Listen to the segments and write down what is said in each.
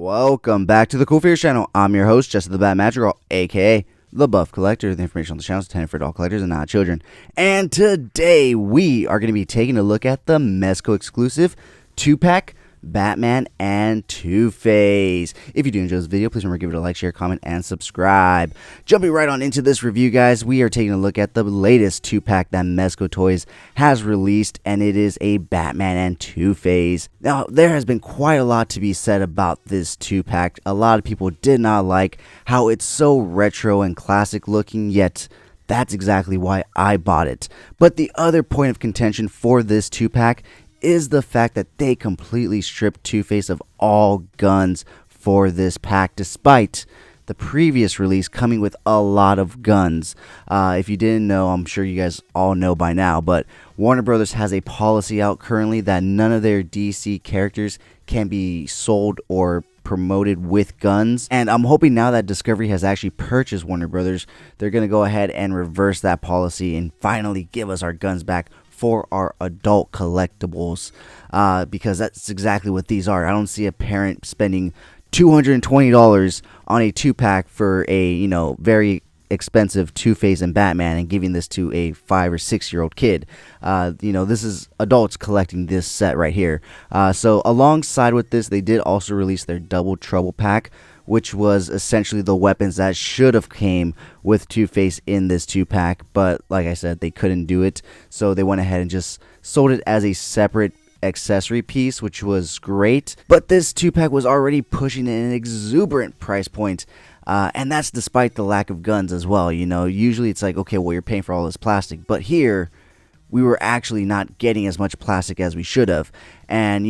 Welcome back to the CoolFigurez channel. I'm your host, Jesse the Bat Madrigal, aka the Buff Collector. The information on the channel is intended for adult collectors and not children. And today we are going to be taking a look at the Mezco exclusive 2-pack Batman and Two-Face. If you do enjoy this video, please remember to give it a like, share, comment, and subscribe. Jumping right on into this review, guys, we are taking a look at the latest 2-pack that Mezco Toyz has released, and it is a Batman and Two-Face. Now, there has been quite a lot to be said about this 2-pack. A lot of people did not like how it's so retro and classic looking, yet that's exactly why I bought it. But the other point of contention for this 2-pack is the fact that they completely stripped Two-Face of all guns for this pack, despite the previous release coming with a lot of guns. If you didn't know, I'm sure you guys all know by now, but Warner Brothers has a policy out currently that none of their DC characters can be sold or promoted with guns, and I'm hoping now that Discovery has actually purchased Warner Brothers, they're going to go ahead and reverse that policy and finally give us our guns back for our adult collectibles, because that's exactly what these are. I don't see a parent spending $220 on a 2-pack for a, very expensive Two-Face and Batman and giving this to a 5 or 6 year old kid. This is adults collecting this set right here. So alongside with this, they did also release their Double Trouble pack, which was essentially the weapons that should have came with Two-Face in this 2-pack, but like I said, they couldn't do it, so they went ahead and just sold it as a separate accessory piece, which was great. But this 2-pack was already pushing an exuberant price point, and that's despite the lack of guns as well. Usually it's like, okay, well, you're paying for all this plastic, but here we were actually not getting as much plastic as we should have. And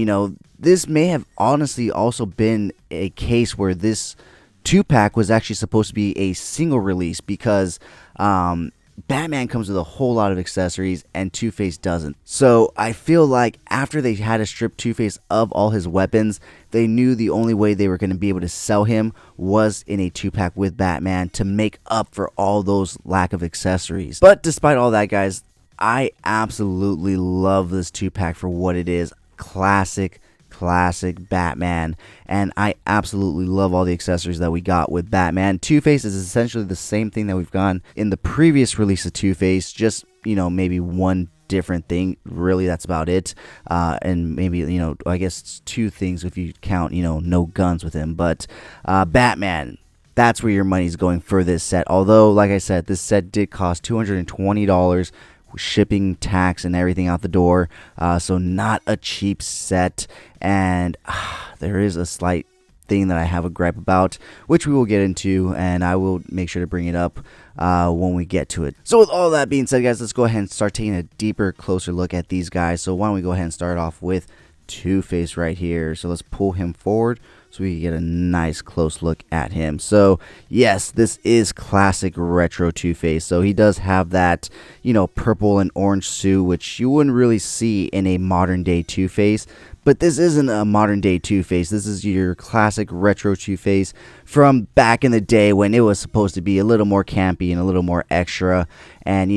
this may have honestly also been a case where this 2-pack was actually supposed to be a single release, because Batman comes with a whole lot of accessories and Two-Face doesn't. So I feel like after they had to strip Two-Face of all his weapons, they knew the only way they were going to be able to sell him was in a 2-pack with Batman to make up for all those lack of accessories. But despite all that, guys, I absolutely love this 2-pack for what it is. Classic Batman, and I absolutely love all the accessories that we got with Batman. Two-Face is essentially the same thing that we've gotten in the previous release of Two-Face, just maybe one different thing, really. That's about it. And maybe I guess it's two things if you count no guns with him. But Batman, that's where your money's going for this set. Although, like I said, this set did cost $220, shipping, tax, and everything out the door, so not a cheap set. And there is a slight thing that I have a gripe about, which we will get into, and I will make sure to bring it up when we get to it. So with all that being said, guys, let's go ahead and start taking a deeper, closer look at these guys. So why don't we go ahead and start off with Two-Face right here. So let's pull him forward so we can get a nice close look at him. So yes, this is classic retro Two-Face. So he does have that purple and orange suit, which you wouldn't really see in a modern day Two-Face. But this isn't a modern day Two-Face. This is your classic retro Two-Face from back in the day when it was supposed to be a little more campy and a little more extra, and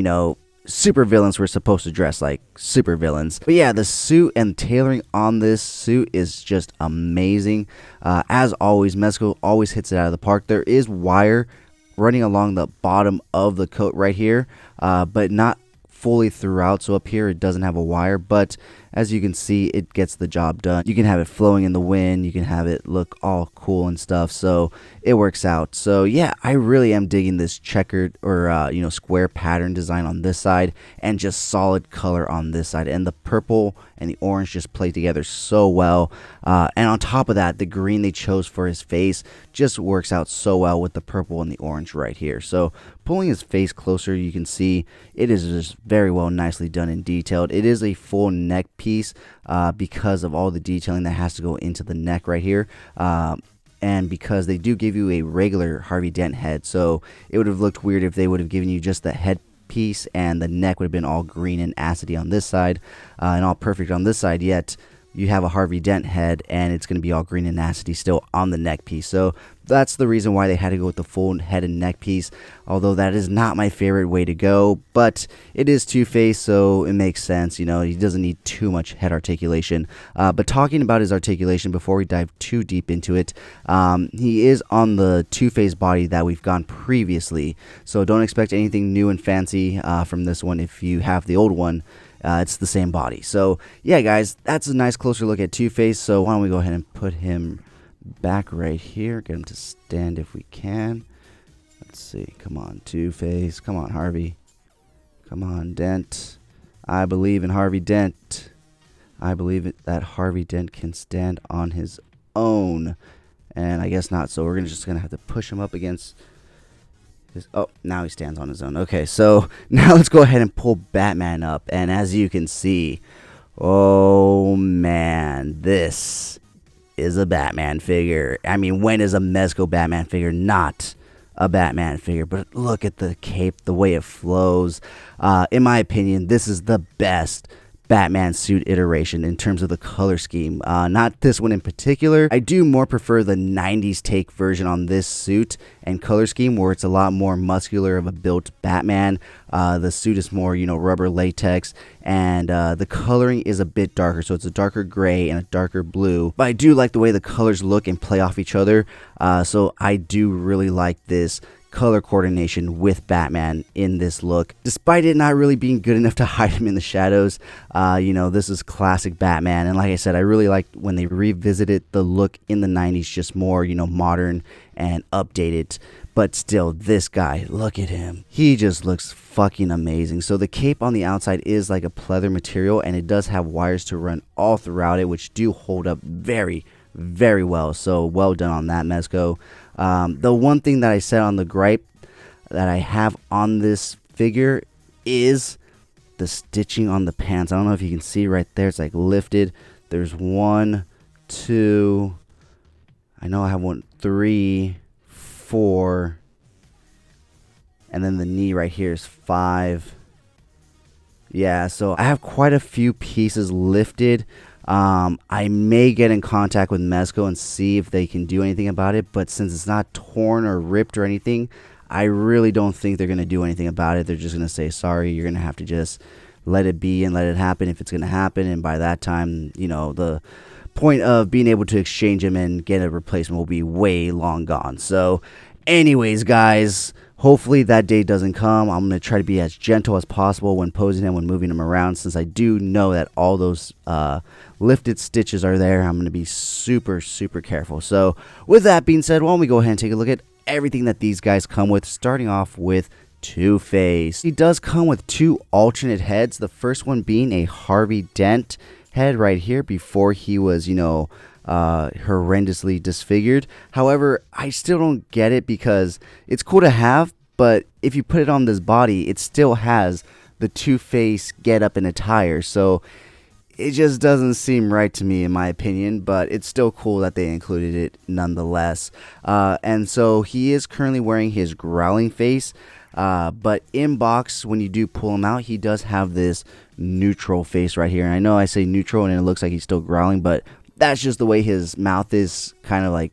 super villains were supposed to dress like super villains. But yeah, the suit and tailoring on this suit is just amazing. As always, Mezco always hits it out of the park. There is wire running along the bottom of the coat right here, but not fully throughout. So up here it doesn't have a wire, but as you can see, it gets the job done. You can have it flowing in the wind, you can have it look all cool and stuff, so it works out. So yeah, I really am digging this checkered or square pattern design on this side, and just solid color on this side, and the purple and the orange just play together so well. And on top of that, the green they chose for his face just works out so well with the purple and the orange right here. So pulling his face closer, you can see it is just very well, nicely done and detailed. It is a full neck piece because of all the detailing that has to go into the neck right here, and because they do give you a regular Harvey Dent head, so it would have looked weird if they would have given you just the head piece and the neck would have been all green and acidy on this side, and all perfect on this side. Yet you have a Harvey Dent head, and it's going to be all green and nasty still on the neck piece. So that's the reason why they had to go with the full head and neck piece, although that is not my favorite way to go, but it is Two-Face, so it makes sense. You know, he doesn't need too much head articulation. But talking about his articulation before we dive too deep into it, he is on the Two-Face body that we've gone previously, so don't expect anything new and fancy from this one. If you have the old one, it's the same body. So yeah, guys, that's a nice closer look at Two-Face. So why don't we go ahead and put him back right here, get him to stand if we can. Let's see, come on Two-Face, come on Harvey, come on Dent. I believe in Harvey Dent. I believe that Harvey Dent can stand on his own, and I guess not, so we're just gonna have to push him up against his, oh, now he stands on his own. Okay, so now let's go ahead and pull Batman up, and as you can see, oh man, this is a Batman figure. I mean, when is a Mezco Batman figure not a Batman figure? But look at the cape, the way it flows. In my opinion, this is the best Batman suit iteration in terms of the color scheme. Not this one in particular. I do more prefer the 90s take version on this suit and color scheme, where it's a lot more muscular of a built Batman. The suit is more, you know, rubber latex, and the coloring is a bit darker, so it's a darker gray and a darker blue. But I do like the way the colors look and play off each other, so I do really like this color coordination with Batman in this look, despite it not really being good enough to hide him in the shadows. You know, this is classic Batman, and like I said, I really liked when they revisited the look in the 90s, just more, you know, modern and updated. But still, this guy, look at him, he just looks fucking amazing. So the cape on the outside is like a pleather material, and it does have wires to run all throughout it, which do hold up very, very well. So well done on that, Mezco. The one thing that I said on the gripe that I have on this figure is the stitching on the pants. I don't know if you can see right there, it's like lifted. There's 1, 2, I know I have 1, 3, 4, and then the knee right here is 5. Yeah, so I have quite a few pieces lifted. I may get in contact with Mezco and see if they can do anything about it, but since it's not torn or ripped or anything, I really don't think they're going to do anything about it. They're just going to say, sorry, you're going to have to just let it be and let it happen if it's going to happen, and by that time, you know, the point of being able to exchange him and get a replacement will be way long gone. So anyways, guys, hopefully that day doesn't come. I'm going to try to be as gentle as possible when posing him, when moving him around, since I do know that all those lifted stitches are there. I'm going to be super, super careful. So with that being said, why don't we go ahead and take a look at everything that these guys come with, starting off with Two-Face. He does come with 2 alternate heads, the first one being a Harvey Dent head right here before he was, you know, horrendously disfigured. However, I still don't get it, because it's cool to have, but if you put it on this body, it still has the Two-Face get up and attire, so it just doesn't seem right to me, in my opinion, but it's still cool that they included it nonetheless. And so he is currently wearing his growling face, but in box, when you do pull him out, he does have this neutral face right here. And I know I say neutral and it looks like he's still growling, but that's just the way his mouth is kind of like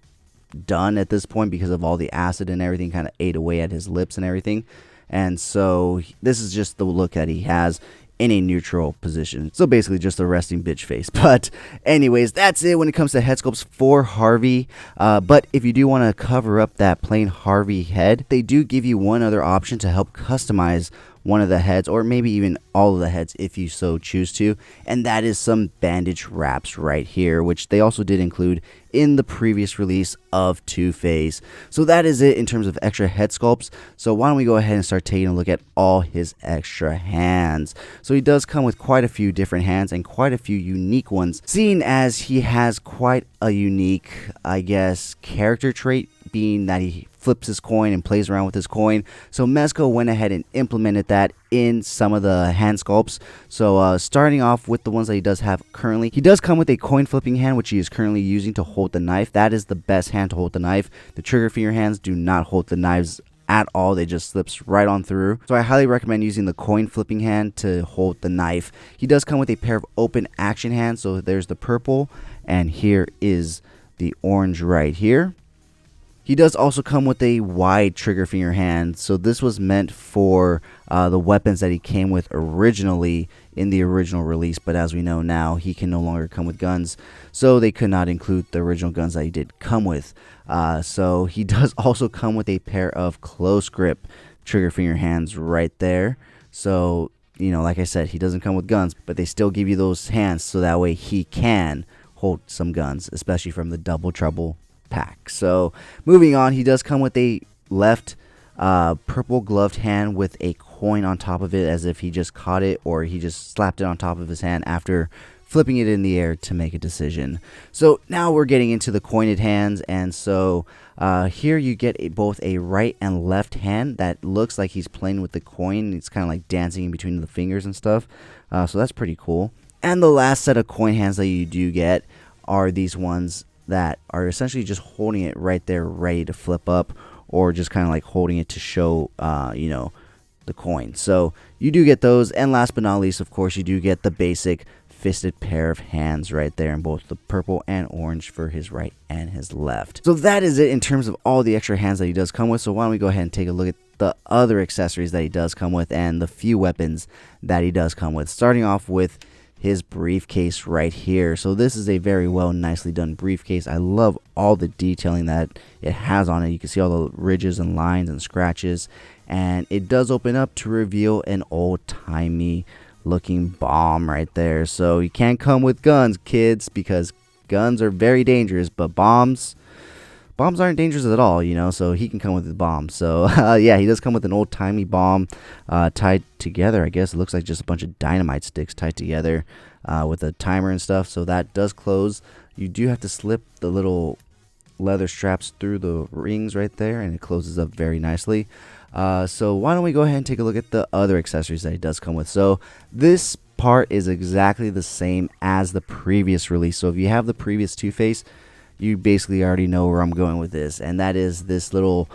done at this point, because of all the acid and everything kind of ate away at his lips and everything. And so this is just the look that he has in a neutral position. So basically just a resting bitch face. But anyways, that's it when it comes to head sculpts for Harvey. But if you do want to cover up that plain Harvey head, they do give you one other option to help customize one of the heads, or maybe even all of the heads if you so choose to, and that is some bandage wraps right here, which they also did include in the previous release of Two-Face. So that is it in terms of extra head sculpts. So why don't we go ahead and start taking a look at all his extra hands. So he does come with quite a few different hands, and quite a few unique ones, seeing as he has quite a unique, I guess, character trait, being that he flips his coin and plays around with his coin. So Mezco went ahead and implemented that in some of the hand sculpts. So starting off with the ones that he does have currently, he does come with a coin flipping hand, which he is currently using to hold the knife. That is the best hand to hold the knife. The trigger finger hands do not hold the knives at all. They just slips right on through. So I highly recommend using the coin flipping hand to hold the knife. He does come with a pair of open action hands. So there's the purple, and here is the orange right here. He does also come with a wide trigger finger hand, so this was meant for the weapons that he came with originally in the original release, but as we know now, he can no longer come with guns, so they could not include the original guns that he did come with. So he does also come with a pair of close grip trigger finger hands right there. So, you know, like I said, he doesn't come with guns, but they still give you those hands so that way he can hold some guns, especially from the Double Trouble pack. So moving on, he does come with a left purple gloved hand with a coin on top of it, as if he just caught it or he just slapped it on top of his hand after flipping it in the air to make a decision. So now we're getting into the coined hands, and so here you get both a right and left hand that looks like he's playing with the coin. It's kind of like dancing in between the fingers and stuff, so that's pretty cool. And the last set of coin hands that you do get are these ones that are essentially just holding it right there ready to flip up, or just kind of like holding it to show you know, the coin. So you do get those, and last but not least, of course, you do get the basic fisted pair of hands right there in both the purple and orange for his right and his left. So that is it in terms of all the extra hands that he does come with. So why don't we go ahead and take a look at the other accessories that he does come with and the few weapons that he does come with, starting off with his briefcase right here. So this is a very well nicely done briefcase. I love all the detailing that it has on it. You can see all the ridges and lines and scratches, and it does open up to reveal an old-timey looking bomb right there. So you can't come with guns, kids, because guns are very dangerous, but bombs aren't dangerous at all, you know, so he can come with the bomb. So yeah, he does come with an old-timey bomb tied together. I guess it looks like just a bunch of dynamite sticks tied together with a timer and stuff. So that does close. You do have to slip the little leather straps through the rings right there, and it closes up very nicely. So why don't we go ahead and take a look at the other accessories that he does come with. So this part is exactly the same as the previous release. So if you have the previous Two-Face, you basically already know where I'm going with this, and that is this little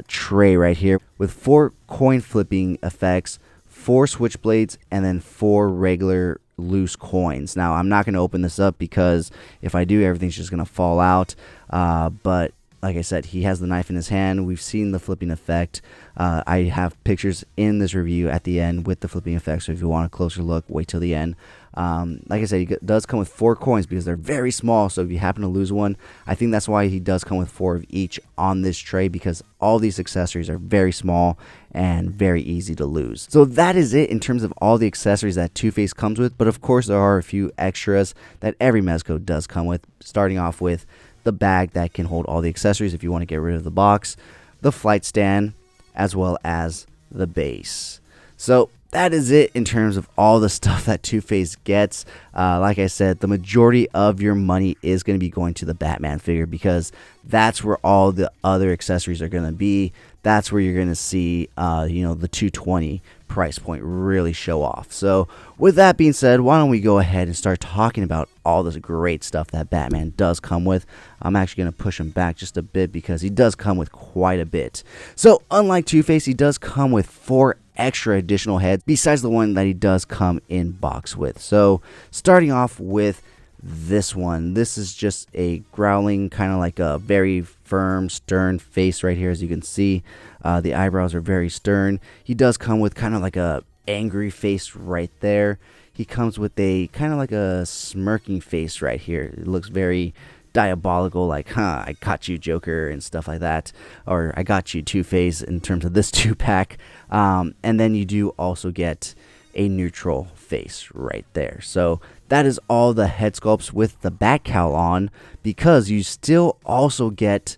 tray right here with 4 coin flipping effects, 4 switchblades, and then 4 regular loose coins. Now I'm not going to open this up because if I do, everything's just going to fall out, but like I said, he has the knife in his hand. We've seen the flipping effect. I have pictures in this review at the end with the flipping effect, so if you want a closer look, wait till the end. Like I said, he does come with 4 coins because they're very small, so if you happen to lose one, I think that's why he does come with 4 of each on this tray, because all these accessories are very small and very easy to lose. So that is it in terms of all the accessories that Two-Face comes with, but of course there are a few extras that every Mezco does come with, starting off with the bag that can hold all the accessories if you want to get rid of the box, the flight stand, as well as the base. So that is it in terms of all the stuff that Two-Face gets. Like I said, the majority of your money is going to be going to the Batman figure, because that's where all the other accessories are going to be. That's where you're going to see, you know, the $220 price point really show off. So with that being said, why don't we go ahead and start talking about all this great stuff that Batman does come with. I'm actually going to push him back just a bit because he does come with quite a bit. So unlike Two-Face, he does come with 4 extra additional heads besides the one that he does come in box with. So starting off with this one, this is just a growling, kind of like a very firm, stern face right here. As you can see, the eyebrows are very stern. He does come with kind of like a angry face right there. He comes with a kind of like a smirking face right here. It looks very diabolical, like, huh, I caught you, Joker, and stuff like that, or I got you, Two-Face, in terms of this 2-pack. And then you do also get a neutral face right there. So that is all the head sculpts with the bat cowl on, because you still also get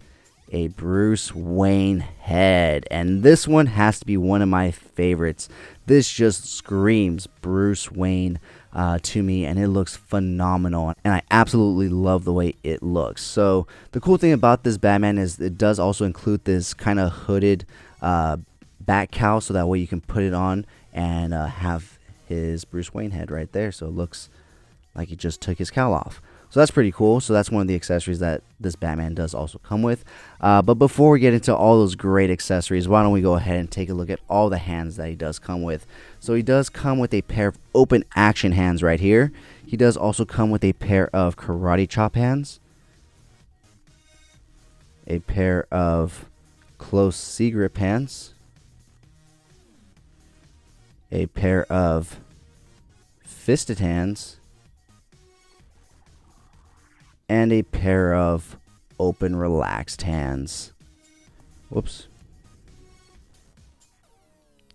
a Bruce Wayne head, and this one has to be one of my favorites. This just screams Bruce Wayne to me, and it looks phenomenal, and I absolutely love the way it looks. So the cool thing about this Batman is it does also include this kind of hooded bat cowl, so that way you can put it on and have his Bruce Wayne head right there, so it looks like he just took his cowl off. So that's pretty cool. So that's one of the accessories that this Batman does also come with. But before we get into all those great accessories, why don't we go ahead and take a look at all the hands that he does come with. So he does come with a pair of open action hands right here. He does also come with a pair of karate chop hands, a pair of close C-grip hands, a pair of fisted hands, and a pair of open relaxed hands. Whoops.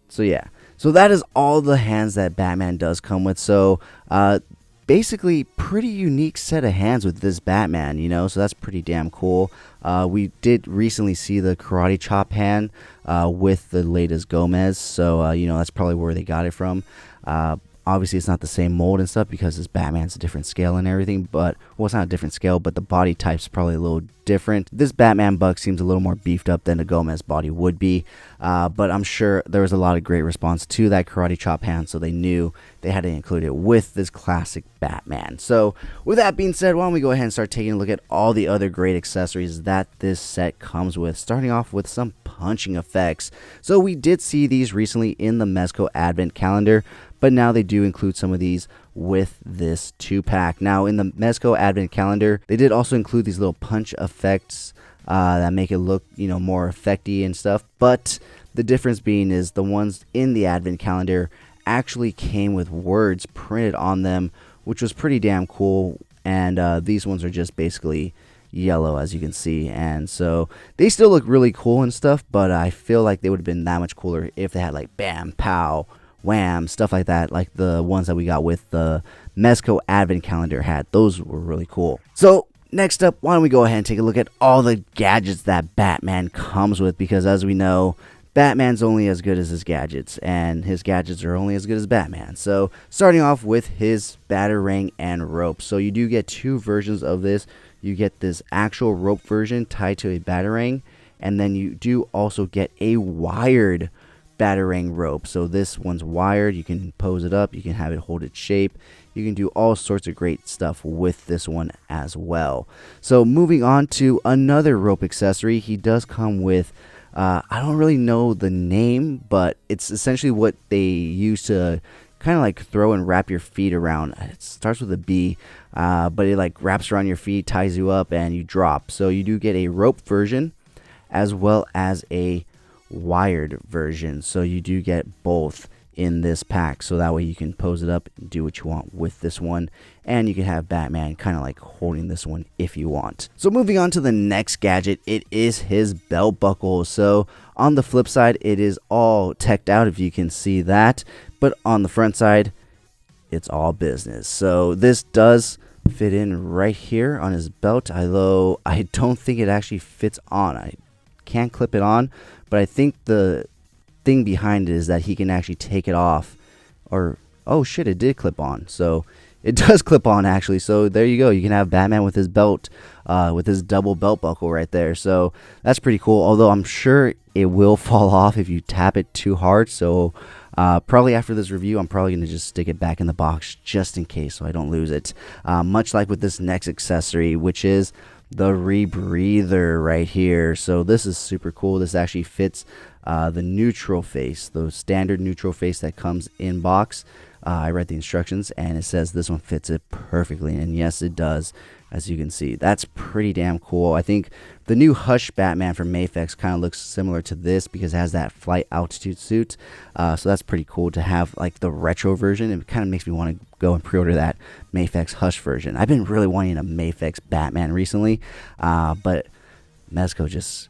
So yeah, so that is all the hands that Batman does come with. So basically pretty unique set of hands with this Batman, you know, so that's pretty damn cool. We did recently see the karate chop hand with the latest Gomez, so you know, that's probably where they got it from. Obviously it's not the same mold and stuff because this Batman's a different scale and everything, but well, it's not a different scale, but the body type's probably a little different. This Batman buck seems a little more beefed up than a Gomez body would be, but I'm sure there was a lot of great response to that karate chop hand, so they knew they had to include it with this classic Batman. So with that being said, why don't we go ahead and start taking a look at all the other great accessories that this set comes with, starting off with some punching effects. So we did see these recently in the Mezco Advent Calendar, but now they do include some of these with this 2-pack. Now in the Mezco Advent Calendar, they did also include these little punch effects that make it look, you know, more effecty and stuff. But the difference being is the ones in the Advent Calendar actually came with words printed on them, which was pretty damn cool. And these ones are just basically yellow, as you can see, and so they still look really cool and stuff, but I feel like they would have been that much cooler if they had like bam, pow, wham, stuff like that, like the ones that we got with the Mezco Advent Calendar had. Those were really cool. So next up, why don't we go ahead and take a look at all the gadgets that Batman comes with, because as we know, Batman's only as good as his gadgets, and his gadgets are only as good as Batman. So starting off with his Batarang and rope. So you do get two versions of this. You get this actual rope version tied to a Batarang, and then you do also get a wired Batarang rope. So this one's wired. You can pose it up, you can have it hold its shape, you can do all sorts of great stuff with this one as well. So moving on to another rope accessory, he does come with I don't really know the name, but it's essentially what they use to kind of like throw and wrap your feet around. It starts with a B, but it like wraps around your feet, ties you up, and you drop. So you do get a rope version as well as a wired version. So you do get both in this pack, so that way you can pose it up and do what you want with this one, and you can have Batman kind of like holding this one if you want. So moving on to the next gadget, it is his belt buckle. So on the flip side, it is all teched out, if you can see that, but on the front side, it's all business. So this does fit in right here on his belt, although I don't think it actually fits on. I can't clip it on, but I think the thing behind it is that he can actually take it off, or oh shit, it did clip on. So it does clip on actually. So there you go, you can have Batman with his belt, with his double belt buckle right there. So that's pretty cool, although I'm sure it will fall off if you tap it too hard. So probably after this review, I'm probably going to just stick it back in the box just in case, so I don't lose it. Much like with this next accessory, which is the Rebreather right here. So this is super cool. This actually fits the neutral face, the standard neutral face that comes in box. I read the instructions and it says this one fits it perfectly, and yes, it does, as you can see. That's pretty damn cool. I think the new Hush Batman from Mafex kind of looks similar to this because it has that flight altitude suit, so that's pretty cool to have like the retro version. It kind of makes me want to go and pre-order that Mafex Hush version. I've been really wanting a Mafex Batman recently, but Mezco just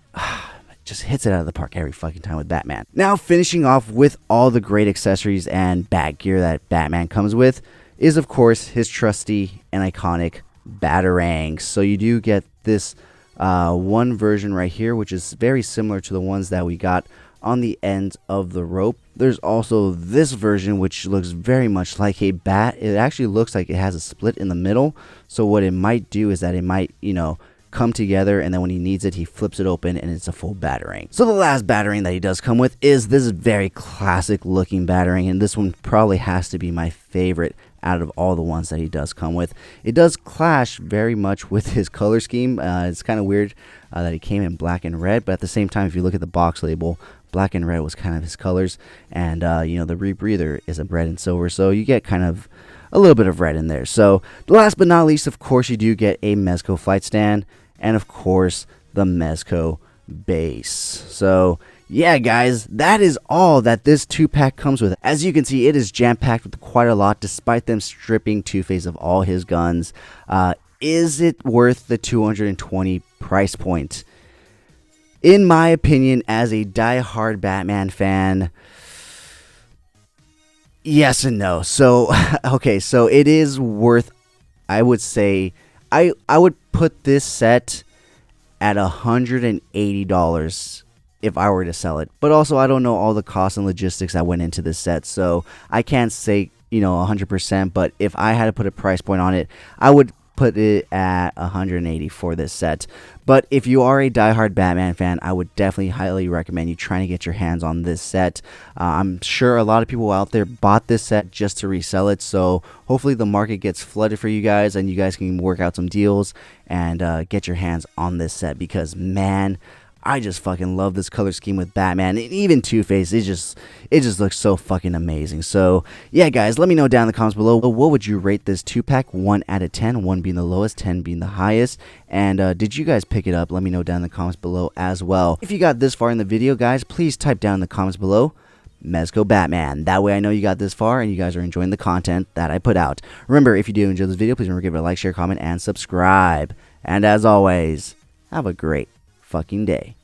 hits it out of the park every fucking time with Batman. Now, finishing off with all the great accessories and bat gear that Batman comes with is, of course, his trusty and iconic Batarangs. So you do get this one version right here, which is very similar to the ones that we got on the end of the rope. There's also this version, which looks very much like a bat. It actually looks like it has a split in the middle. So what it might do is that it might, you know, come together, and then when he needs it, he flips it open and it's a full Batarang. So the last Batarang that he does come with is this very classic looking Batarang, and this one probably has to be my favorite out of all the ones that he does come with. It does clash very much with his color scheme. It's kind of weird that he came in black and red, but at the same time, if you look at the box label, black and red was kind of his colors, and you know, the Rebreather is a red and silver, so you get kind of a little bit of red in there. So last but not least, of course, you do get a Mezco flight stand, and of course the Mezco base. So yeah, guys, that is all that this 2-pack comes with. As you can see, it is jam-packed with quite a lot, despite them stripping Two-Face of all his guns. Is it worth the $220 price point? In my opinion, as a die-hard Batman fan, yes and no. So, okay, so it is worth, I would say, I would put this set at $180 if I were to sell it. But also, I don't know all the costs and logistics that went into this set, so I can't say, you know, 100%, but if I had to put a price point on it, I would put it at $180 for this set. But if you are a diehard Batman fan, I would definitely highly recommend you trying to get your hands on this set. I'm sure a lot of people out there bought this set just to resell it, so hopefully the market gets flooded for you guys and you guys can work out some deals and get your hands on this set, because man, I just fucking love this color scheme with Batman, and even Two-Face. It just looks so fucking amazing. So yeah, guys, let me know down in the comments below, what would you rate this 2-pack? 1 out of 10, 1 being the lowest, 10 being the highest. And did you guys pick it up? Let me know down in the comments below as well. If you got this far in the video, guys, please type down in the comments below Mezco Batman. That way I know you got this far and you guys are enjoying the content that I put out. Remember, if you do enjoy this video, please remember to give it a like, share, comment, and subscribe. And as always, have a great fucking day.